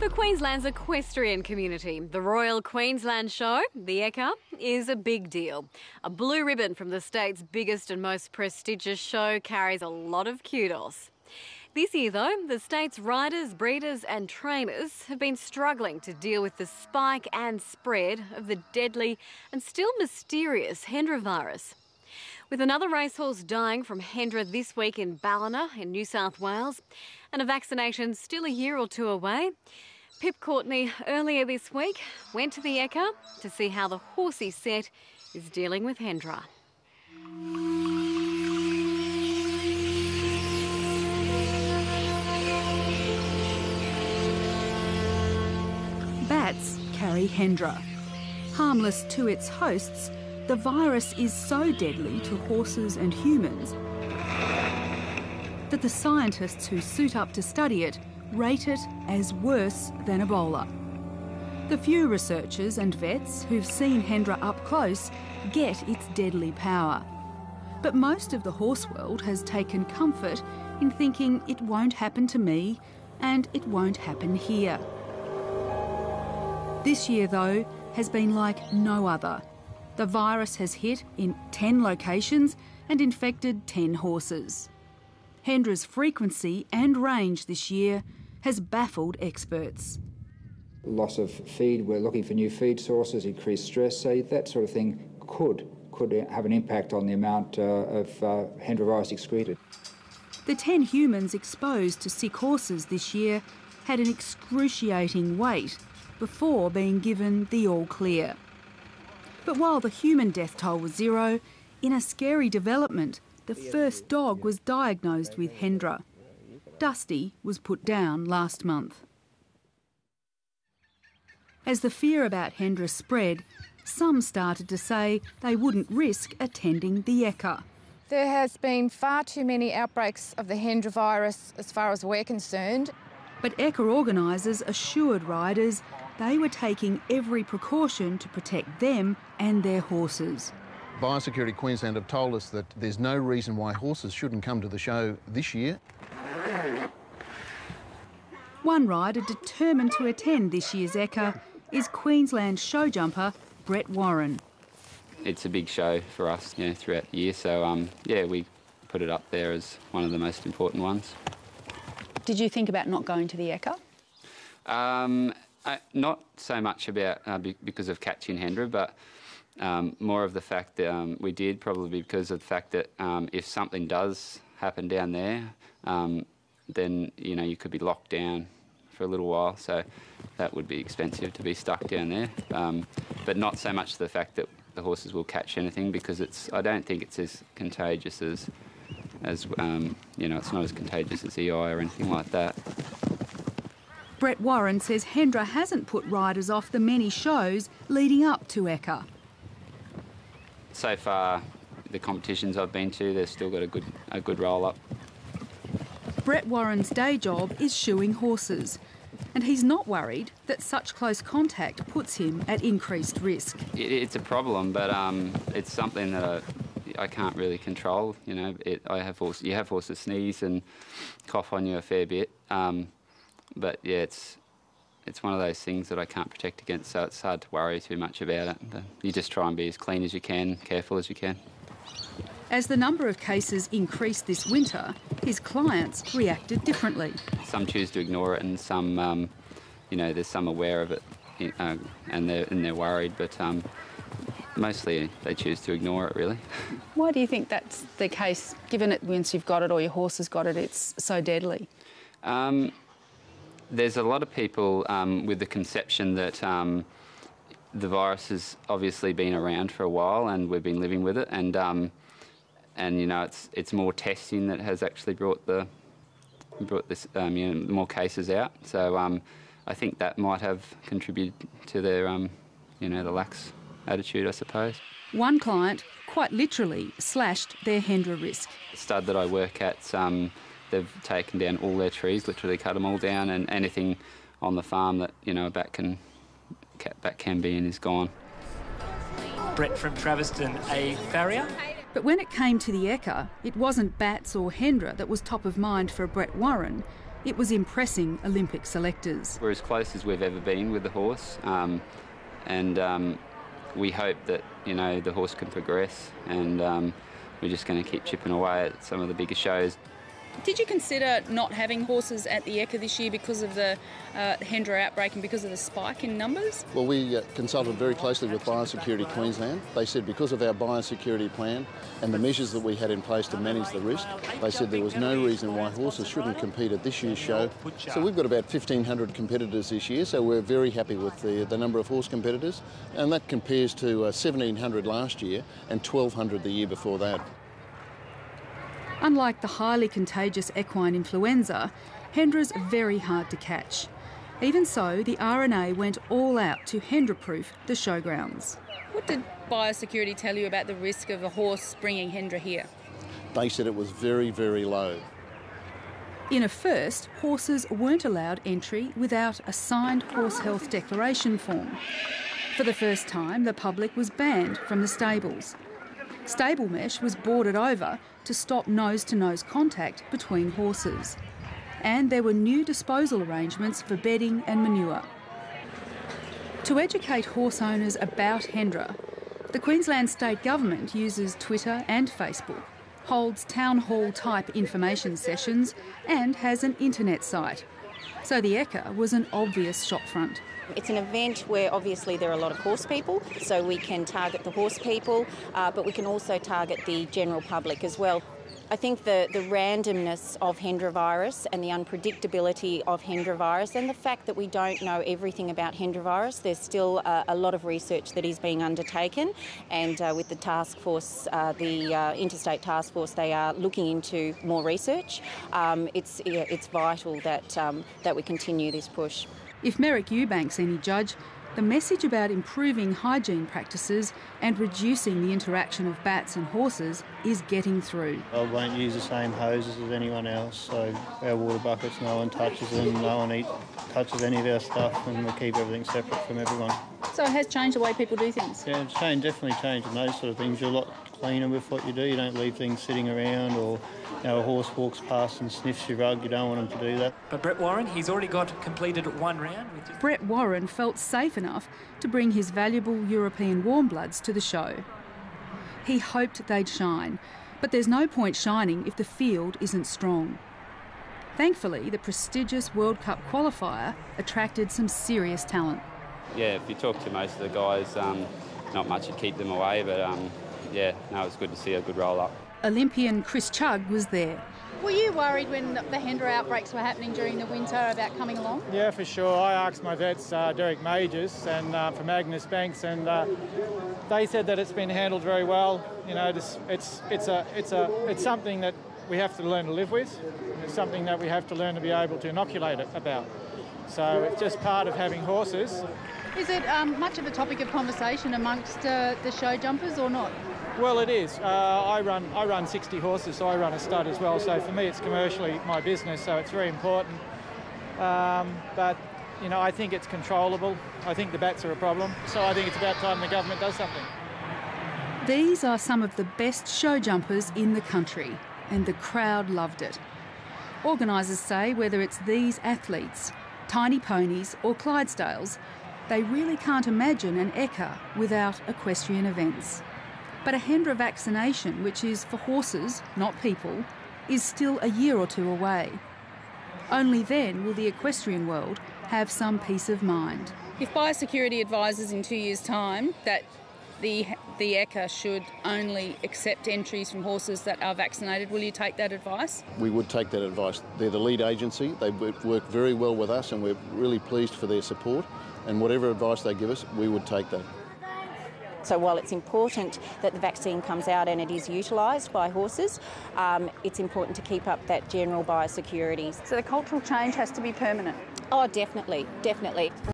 For Queensland's equestrian community, the Royal Queensland Show, the Ekka, is a big deal. A blue ribbon from the state's biggest and most prestigious show carries a lot of kudos. This year, though, the state's riders, breeders and trainers have been struggling to deal with the spike and spread of the deadly and still mysterious Hendra virus. With another racehorse dying from Hendra this week in Ballina in New South Wales and a vaccination still a year or two away, Pip Courtney earlier this week went to the Ekka to see how the horsey set is dealing with Hendra. Bats carry Hendra. Harmless to its hosts, the virus is so deadly to horses and humans that the scientists who suit up to study it rate it as worse than Ebola. The few researchers and vets who've seen Hendra up close get its deadly power. But most of the horse world has taken comfort in thinking it won't happen to me and it won't happen here. This year, though, has been like no other. The virus has hit in 10 locations and infected 10 horses. Hendra's frequency and range this year has baffled experts. Loss of feed, we're looking for new feed sources, increased stress, so that sort of thing could have an impact on the amount of Hendra virus excreted. The 10 humans exposed to sick horses this year had an excruciating wait before being given the all clear. But while the human death toll was 0, in a scary development, the first dog was diagnosed with Hendra. Dusty was put down last month. As the fear about Hendra spread, some started to say they wouldn't risk attending the Ekka. There has been far too many outbreaks of the Hendra virus as far as we're concerned. But Ekka organisers assured riders they were taking every precaution to protect them and their horses. Biosecurity Queensland have told us that there's no reason why horses shouldn't come to the show this year. One rider determined to attend this year's Ekka is Queensland Showjumper Brett Warren. It's a big show for us, throughout the year, so we put it up there as one of the most important ones. Did you think about not going to the Ekka? Not so much about because of catching Hendra, but more of the fact that we did, probably because of the fact that if something does happen down there, then you could be locked down for a little while, so that would be expensive to be stuck down there. But not so much the fact that the horses will catch anything, because I don't think it's as contagious as it's not as contagious as EI or anything like that. Brett Warren says Hendra hasn't put riders off the many shows leading up to Ekka. So far, the competitions I've been to, they've still got a good roll-up. Brett Warren's day job is shoeing horses, and he's not worried that such close contact puts him at increased risk. It's a problem, but it's something that I can't really control. You have horses sneeze and cough on you a fair bit, but yeah, it's one of those things that I can't protect against, so it's hard to worry too much about it. But you just try and be as clean as you can, careful as you can. As the number of cases increased this winter, his clients reacted differently. Some choose to ignore it, and some, there's some aware of it, and they're worried, but mostly they choose to ignore it, really. Why do you think that's the case, given that once you've got it or your horse has got it, it's so deadly? There's a lot of people with the conception that the virus has obviously been around for a while and we've been living with it, and it's more testing that has actually brought this more cases out. So I think that might have contributed to their the lax attitude, I suppose. One client quite literally slashed their Hendra risk. The stud that I work at, they've taken down all their trees, literally cut them all down, and anything on the farm that a bat can be in is gone. Brett from Traviston, a farrier. But when it came to the Ekka, it wasn't bats or Hendra that was top of mind for Brett Warren. it was impressing Olympic selectors. We're as close as we've ever been with the horse, and we hope that, you know, the horse can progress, and we're just going to keep chipping away at some of the bigger shows. Did you consider not having horses at the Ekka this year because of the Hendra outbreak and because of the spike in numbers? Well, we consulted very closely with Biosecurity Queensland. They said because of our biosecurity plan and the measures that we had in place to manage the risk, they said there was no reason why horses shouldn't compete at this year's show. So we've got about 1,500 competitors this year, so we're very happy with the number of horse competitors, and that compares to 1,700 last year and 1,200 the year before that. Unlike the highly contagious equine influenza, Hendra's very hard to catch. Even so, the RNA went all out to Hendra-proof the showgrounds. What did biosecurity tell you about the risk of a horse bringing Hendra here? They said it was very, very low. In a first, horses weren't allowed entry without a signed horse health declaration form. For the first time, the public was banned from the stables. Stable mesh was boarded over to stop nose-to-nose contact between horses. And there were new disposal arrangements for bedding and manure. To educate horse owners about Hendra, the Queensland State Government uses Twitter and Facebook, holds town hall type information sessions and has an internet site. So the Ekka was an obvious shopfront. It's an event where obviously there are a lot of horse people, so we can target the horse people, but we can also target the general public as well. I think the randomness of Hendra virus and the unpredictability of Hendra virus and the fact that we don't know everything about Hendra virus, there's still a lot of research that is being undertaken, and with the task force, the interstate task force, they are looking into more research. It's vital that we continue this push. If Merrick Ubank's any judge, the message about improving hygiene practices and reducing the interaction of bats and horses is getting through. I won't use the same hoses as anyone else, so our water buckets, no one touches them, no one touches any of our stuff, and we keep everything separate from everyone. So it has changed the way people do things? Yeah, it's definitely changed, and those sort of things. You're a lot cleaner with what you do. You don't leave things sitting around, or a horse walks past and sniffs your rug. You don't want them to do that. But Brett Warren, he's already got completed one round. Brett Warren felt safe enough to bring his valuable European warm bloods to the show. He hoped they'd shine, but there's no point shining if the field isn't strong. Thankfully, the prestigious World Cup qualifier attracted some serious talent. Yeah, if you talk to most of the guys, not much would keep them away, but it was good to see a good roll-up. Olympian Chris Chugg was there. Were you worried when the Hendra outbreaks were happening during the winter about coming along? Yeah, for sure. I asked my vets, Derek Majors and from Agnes Banks, and they said that it's been handled very well. You know, it's something that we have to learn to live with. It's something that we have to learn to be able to inoculate it about. So it's just part of having horses. Is it much of a topic of conversation amongst the Showjumpers or not? Well, it is. I run 60 horses, so I run a stud as well. So for me, it's commercially my business, so it's very important. But, you know, I think it's controllable. I think the bats are a problem. So I think it's about time the government does something. These are some of the best showjumpers in the country, and the crowd loved it. Organisers say whether it's these athletes, Tiny Ponies or Clydesdales, they really can't imagine an Ekka without equestrian events. But a Hendra vaccination, which is for horses, not people, is still a year or two away. Only then will the equestrian world have some peace of mind. If biosecurity advises in 2 years' time that the Ekka should only accept entries from horses that are vaccinated, will you take that advice? We would take that advice. They're the lead agency. They work very well with us, and we're really pleased for their support. And whatever advice they give us, we would take that. So while it's important that the vaccine comes out and it is utilised by horses, it's important to keep up that general biosecurity. So the cultural change has to be permanent? Oh, definitely, definitely.